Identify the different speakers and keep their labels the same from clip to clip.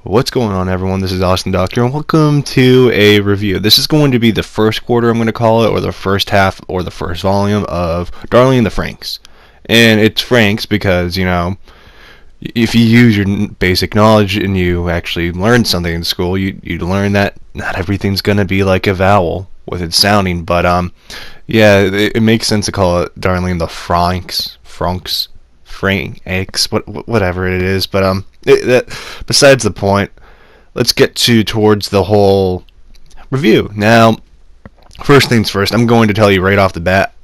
Speaker 1: What's going on, everyone? This is Austin Doctor, and welcome to a review. This is going to be the first quarter, I'm going to call it, or the first half, or the first volume of Darling in the Franxx. And it's Franxx because, if you use your basic knowledge and you actually learn something in school, you learn that not everything's going to be like a vowel with its sounding. But, yeah, it makes sense to call it Darling in the Franxx, whatever it is. But, besides the point, let's get towards the whole review. Now, first things first, I'm going to tell you right off the bat,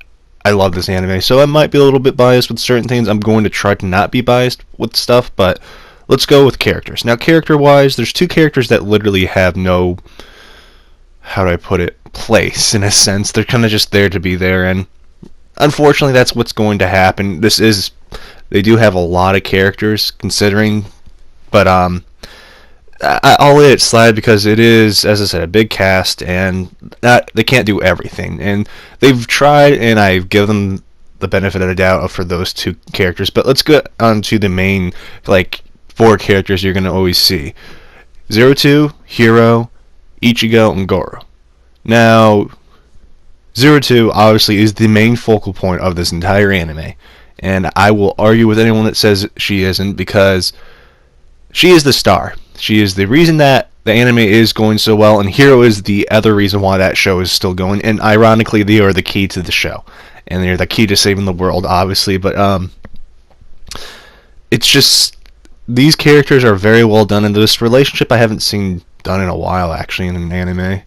Speaker 1: I love this anime, so I might be a little bit biased with certain things. I'm going to try to not be biased with stuff, but let's go with characters. Now, character-wise, there's two characters that literally have no, how do I put it, place, in a sense. They're kind of just there to be there, and unfortunately, that's what's going to happen. They do have a lot of characters, considering, but I'll let it slide because it is, as I said, a big cast, and they can't do everything. And they've tried, and I give them the benefit of the doubt for those two characters. But let's get on to the main, four characters you're going to always see. 02, Hiro, Ichigo, and Goro. Now, 02 obviously is the main focal point of this entire anime. And I will argue with anyone that says she isn't, because she is the star. She is the reason that the anime is going so well, and Hiro is the other reason why that show is still going. And ironically, they are the key to the show, and they're the key to saving the world, obviously. But it's just, these characters are very well done, and this relationship I haven't seen done in a while, actually, in an anime.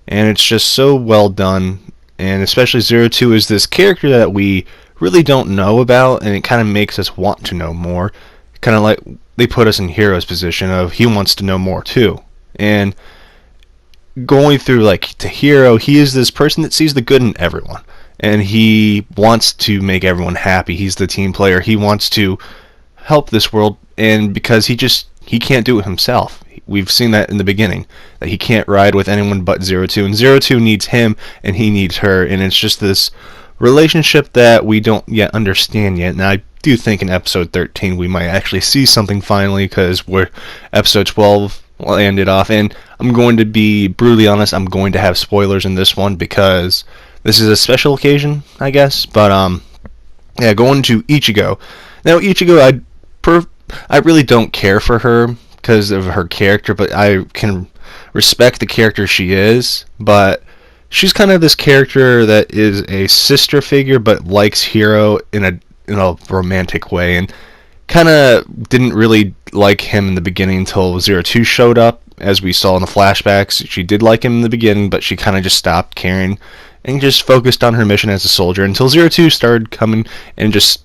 Speaker 1: And it's just so well done, and especially 02 is this character that we really don't know about, and it kind of makes us want to know more. Kind of like they put us in Hiro's position of he wants to know more too. And going through to Hiro, he is this person that sees the good in everyone, and he wants to make everyone happy. He's the team player. He wants to help this world, and because he can't do it himself. We've seen that in the beginning, that he can't ride with anyone but 02, and 02 needs him and he needs her, and it's just this relationship that we don't yet understand yet. And I do think in episode 13 we might actually see something finally, because we're episode 12 ended off. And I'm going to be brutally honest, I'm going to have spoilers in this one because this is a special occasion, I guess. But yeah, going to Ichigo. Now, Ichigo, I really don't care for her because of her character, but I can respect the character she is. But she's kind of this character that is a sister figure, but likes Hiro in a romantic way, and kind of didn't really like him in the beginning until 02 showed up. As we saw in the flashbacks, she did like him in the beginning, but she kind of just stopped caring and just focused on her mission as a soldier until 02 started coming and just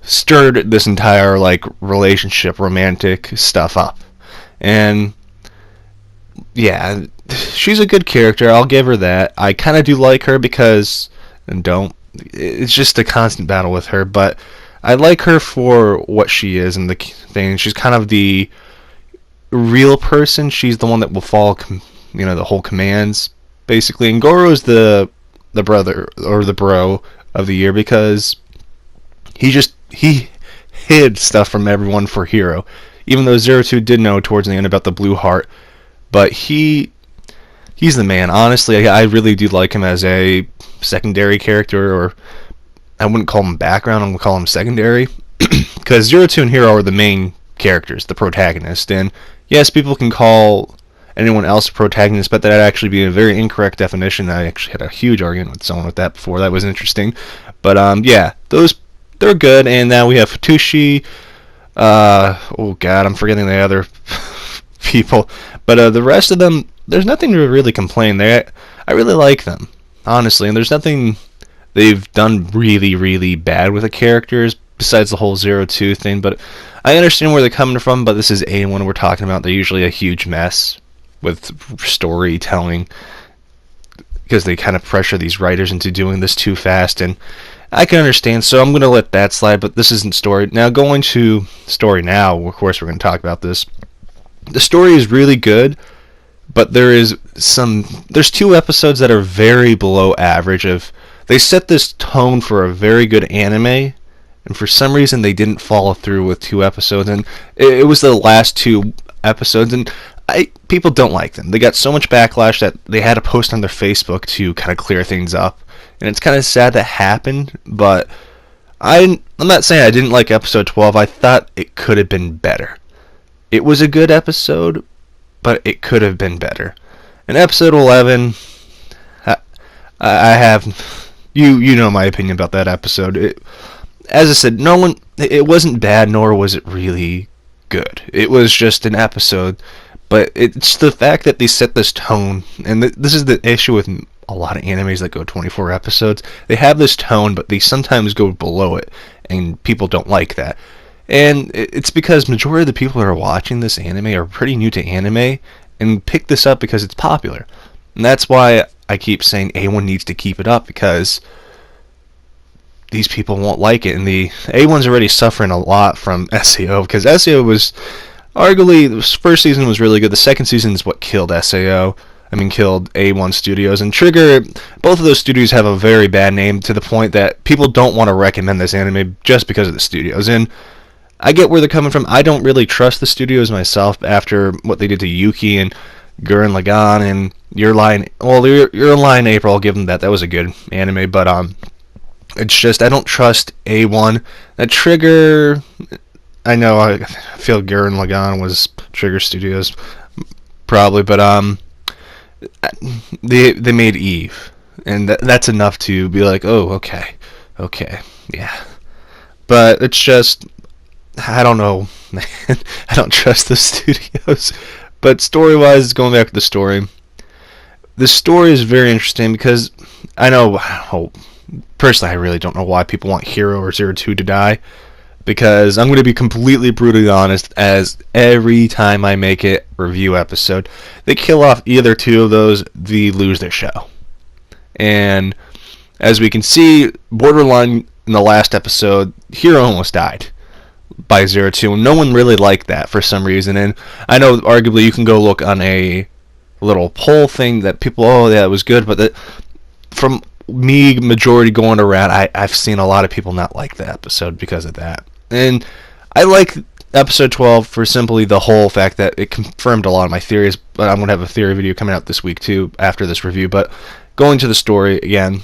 Speaker 1: stirred this entire relationship, romantic stuff up. And yeah, she's a good character, I'll give her that. I kind of do like her because, it's just a constant battle with her, but I like her for what she is and the thing. She's kind of the real person. She's the one that will follow, the whole commands, basically. And Goro's the brother, or the bro of the year, because he hid stuff from everyone for Hiro. Even though 02 did know towards the end about the blue heart, but he's the man. Honestly, I really do like him as a secondary character, or I wouldn't call him background, I'm going to call him secondary, because 02 and Hiro are the main characters, the protagonist. And yes, people can call anyone else a protagonist, but that'd actually be a very incorrect definition. I actually had a huge argument with someone with that before. That was interesting. But yeah, they're good. And now we have Futoshi. Oh god, I'm forgetting the other people, but the rest of them, there's nothing to really complain there. I really like them, honestly, and there's nothing they've done really, really bad with the characters besides the whole 02 thing. But I understand where they're coming from, but this is A1 we're talking about. They're usually a huge mess with storytelling because they kind of pressure these writers into doing this too fast, and I can understand, so I'm going to let that slide, but this isn't story. Now, going to story now, of course we're going to talk about this. The story is really good, but there's two episodes that are very below average. They set this tone for a very good anime, and for some reason they didn't follow through with 2 episodes, and it was the last 2 episodes, and people don't like them. They got so much backlash that they had to post on their Facebook to kind of clear things up, and it's kind of sad that happened. But I'm not saying I didn't like episode 12. I thought it could have been better. It was a good episode, but it could have been better. And episode 11, I have you know my opinion about that episode. As I said, it wasn't bad, nor was it really good. It was just an episode, but it's the fact that they set this tone, and this is the issue with a lot of animes that go 24 episodes. They have this tone, but they sometimes go below it, and people don't like that. And it's because majority of the people that are watching this anime are pretty new to anime, and pick this up because it's popular. And that's why I keep saying A1 needs to keep it up, because these people won't like it. And the A1's already suffering a lot from SAO, because SAO was arguably, the first season was really good. The second season is what killed SAO. Killed A1 Studios. And Trigger, both of those studios have a very bad name, to the point that people don't want to recommend this anime just because of the studios. And I get where they're coming from. I don't really trust the studios myself after what they did to Yuki and Gurren Lagann and Your Lie in April. I'll give them that. That was a good anime, but it's just I don't trust A1. That Trigger, I know I feel Gurren Lagann was Trigger Studios probably, but they made Eve, and that's enough to be like, oh, okay, yeah. But it's just, I don't know, man. I don't trust the studios. But story-wise, going back to the story is very interesting, because personally, I really don't know why people want Hero or 02 to die, because I'm going to be completely brutally honest, as every time I make a review episode, they kill off either two of those, they lose their show. And as we can see, borderline in the last episode, Hero almost died by 02, and no one really liked that for some reason. And I know arguably you can go look on a little poll thing that people, oh yeah, it was good, but from me, majority going around, I've seen a lot of people not like the episode because of that. And I like episode 12 for simply the whole fact that it confirmed a lot of my theories, but I'm going to have a theory video coming out this week too after this review. But going to the story again,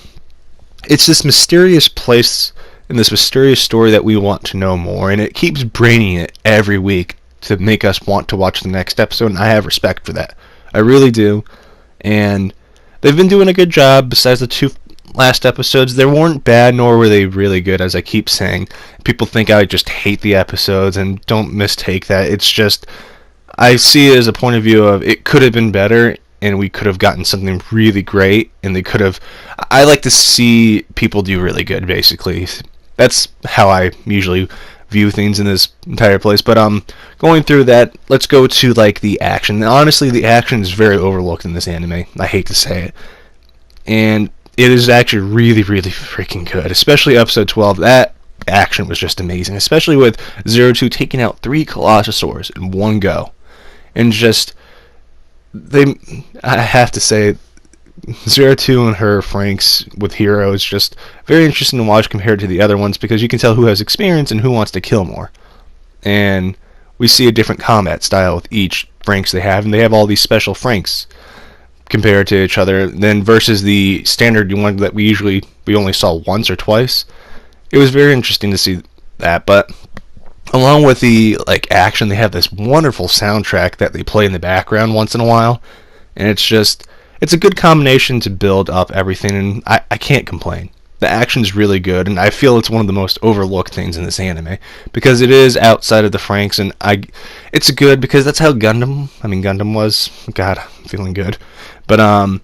Speaker 1: it's this mysterious place and this mysterious story that we want to know more, and it keeps bringing it every week to make us want to watch the next episode, and I have respect for that. I really do. And they've been doing a good job. Besides the two last episodes, they weren't bad, nor were they really good, as I keep saying. People think I just hate the episodes, and don't mistake that. It's just, I see it as a point of view of it could have been better, and we could have gotten something really great, and they could have, I like to see people do really good, basically. That's how I usually view things in this entire place. But going through that, let's go to like the action. And honestly, the action is very overlooked in this anime. I hate to say it. And it is actually really, really freaking good. Especially episode 12. That action was just amazing. Especially with 02 taking out 3 Colossosaurs in one go. And just, I have to say, 02 and her Franxx with Hero is just very interesting to watch compared to the other ones, because you can tell who has experience and who wants to kill more. And we see a different combat style with each Franxx they have, and they have all these special Franxx compared to each other, then versus the standard one that we only saw once or twice. It was very interesting to see that. But along with the action, they have this wonderful soundtrack that they play in the background once in a while, and it's a good combination to build up everything, and I can't complain. The action's really good, and I feel it's one of the most overlooked things in this anime, because it is outside of the Franxx, and it's good because that's how Gundam was. God, I'm feeling good. But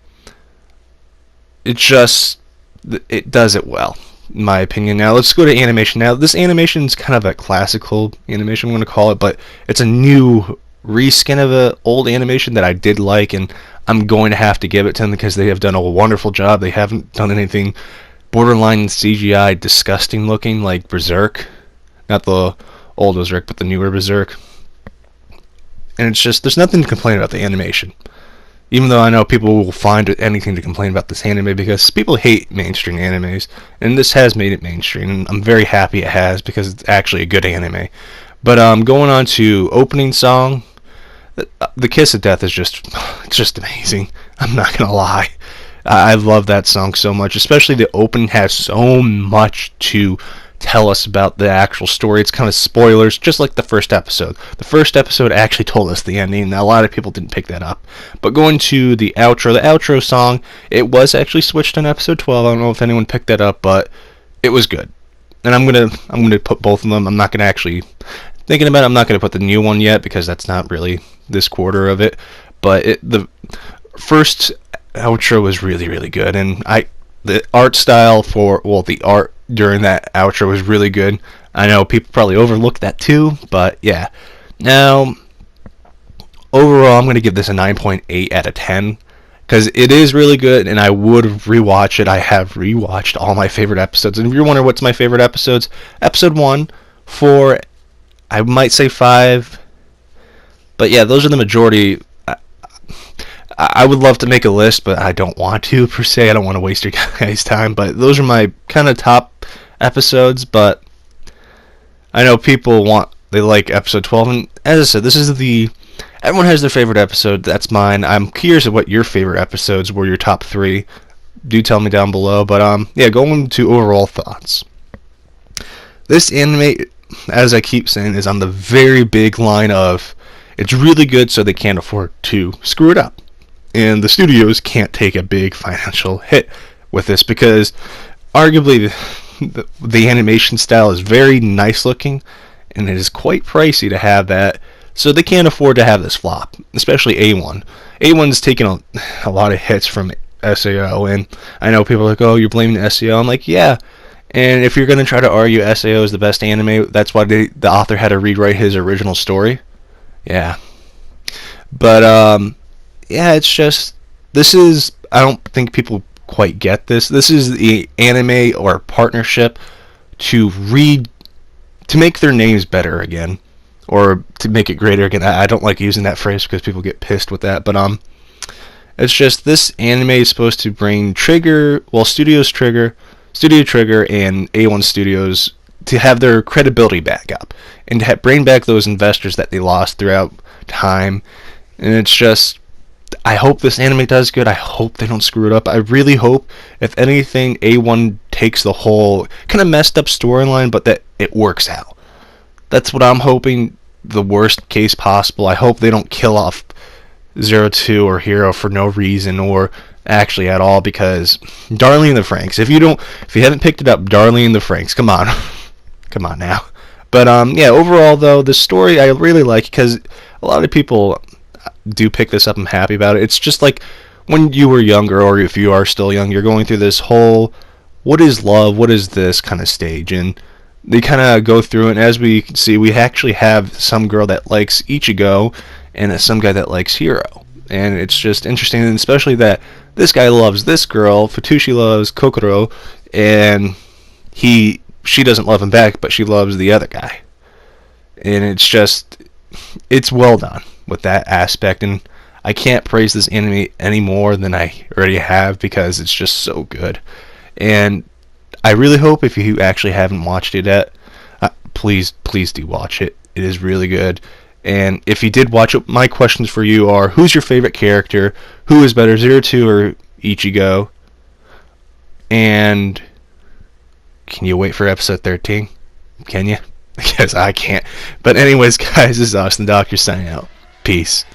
Speaker 1: it does it well, in my opinion. Now let's go to animation. Now this animation is kind of a classical animation, I'm going to call it, but it's a new reskin of an old animation that I did like, and I'm going to have to give it to them because they have done a wonderful job. They haven't done anything borderline CGI disgusting looking like Berserk. Not the old Berserk, but the newer Berserk. And it's just, there's nothing to complain about the animation. Even though I know people will find anything to complain about this anime, because people hate mainstream animes, and this has made it mainstream, and I'm very happy it has, because it's actually a good anime. But going on to opening song, The Kiss of Death is it's just amazing. I'm not gonna lie. I love that song so much, especially the opening has so much to tell us about the actual story. It's kind of spoilers, just like the first episode. The first episode actually told us the ending. Now, a lot of people didn't pick that up. But going to the outro song, it was actually switched in episode 12. I don't know if anyone picked that up, but it was good. And I'm gonna put both of them. I'm not gonna actually thinking about it. I'm not gonna put the new one yet because that's not really this quarter of it. But the first outro was really, really good, and the art style the art during that outro was really good. I know people probably overlooked that too, but yeah. Now, overall, I'm going to give this a 9.8 out of 10 because it is really good, and I would rewatch it. I have rewatched all my favorite episodes, and if you're wondering what's my favorite episodes, episode 1, 4, I might say 5, but yeah, those are the majority. I would love to make a list, but I don't want to, per se. I don't want to waste your guys' time, but those are my kind of top episodes, but I know people they like episode 12, and as I said, everyone has their favorite episode. That's mine. I'm curious of what your favorite episodes were, your top 3. Do tell me down below, but yeah, going to overall thoughts. This anime, as I keep saying, is on the very big line of, it's really good, so they can't afford to screw it up. And the studios can't take a big financial hit with this because arguably the animation style is very nice looking and it is quite pricey to have that, so they can't afford to have this flop, especially A1. A1's taken a lot of hits from SAO, and I know people are like, oh, you're blaming SAO. I'm like, yeah, and if you're going to try to argue SAO is the best anime, that's why the author had to rewrite his original story. Yeah. But yeah, it's just, I don't think people quite get this. This is the anime or partnership to make their names better again, or to make it greater again. I don't like using that phrase because people get pissed with that, but it's just, this anime is supposed to bring Studio Trigger and A1 Studios to have their credibility back up and to bring back those investors that they lost throughout time. And it's just, I hope this anime does good. I hope they don't screw it up. I really hope, if anything, A1 takes the whole kind of messed up storyline, but that it works out. That's what I'm hoping, the worst case possible. I hope they don't kill off 02 or Hero for no reason, or actually at all, because Darling the Franxx, if you haven't picked it up, Darling the Franxx, come on. Come on now. But yeah, overall though, the story I really like because a lot of people do pick this up. I'm happy about it. It's just like when you were younger, or if you are still young, you're going through this whole, what is love, what is this kind of stage, and they kind of go through it. And as we can see, we actually have some girl that likes Ichigo and some guy that likes Hero, and it's just interesting, and especially that this guy loves this girl, Futushi loves Kokoro, and she doesn't love him back, but she loves the other guy. And it's well done with that aspect, and I can't praise this anime any more than I already have because it's just so good. And I really hope, if you actually haven't watched it yet, please do watch it. It is really good. And if you did watch it, my questions for you are, who's your favorite character? Who is better, 02 or Ichigo? And can you wait for episode 13? Can you? Because I can't. But anyways, guys, this is Austin Doctor signing out. Peace.